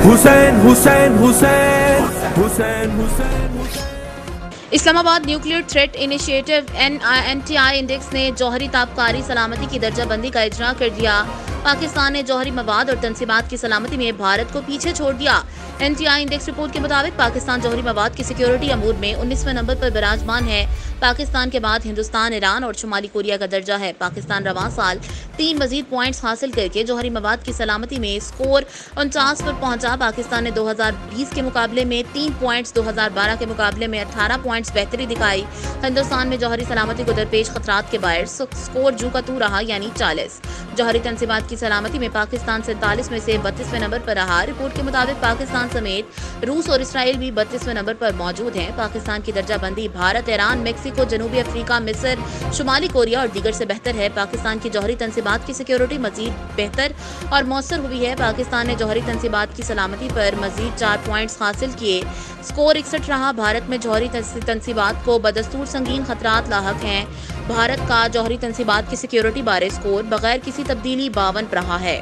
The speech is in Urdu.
حسین حسین حسین حسین حسین اسلام آباد nuclear threat initiative NTI index نے جوہری تابکاری سلامتی کی درجہ بندی کا اجرا کر دیا۔ پاکستان نے جوہری مواد اور تنصیبات کی سلامتی میں بھارت کو پیچھے چھوڑ دیا۔ NTI انڈیکس رپورٹ کے مطابق پاکستان جوہری مواد کی سیکیورٹی امور میں 19ویں نمبر پر براجمان ہے۔ پاکستان کے بعد ہندوستان، ایران اور شمالی کوریا کا درجہ ہے۔ پاکستان رواں سال 3 مزید پوائنٹس حاصل کر کے جوہری مواد کی سلامتی میں اسکور 49 پر پہنچا۔ پاکستان نے 2020 کے مقابلے میں 3 پوائنٹس، 2012 کے مقابلے میں 18 پوائنٹس بہتری دکھائی۔ ہندوستان میں جوہری سلامتی کو درپیش خطرات کے باعث اسکور جو کا تو رہا، یعنی 40۔ جوہری تنصیبات کی سلامتی میں پاکستان 47 میں سے 32ویں نمبر پر رہا۔ رپورٹ کے مطابق پاکستان سمیت روس اور اسرائیل بھی 32ویں نمبر پر موجود ہیں۔ پاکستان کی درجہ بندی بھارت، ایران، میکسیکو، جنوبی افریقہ، مصر، شمالی کوریا اور دیگر سے بہتر ہے۔ پاکستان کی جوہری تنصیبات کی سیکیورٹی مزید بہتر اور مؤثر ہوئی ہے۔ پاکستان نے جوہری تنصیبات کی سلامتی پر مزید 4 پوائنٹس حاصل کیے، اسکور 61 رہا۔ بھارت میں جوہری تنصیبات کو بدستور سنگین خطرات لاحق ہیں۔ بھارت کا جوہری تنصیبات کی سیکیورٹی بارے اسکور بغیر کسی تبدیلی 52 رہا ہے۔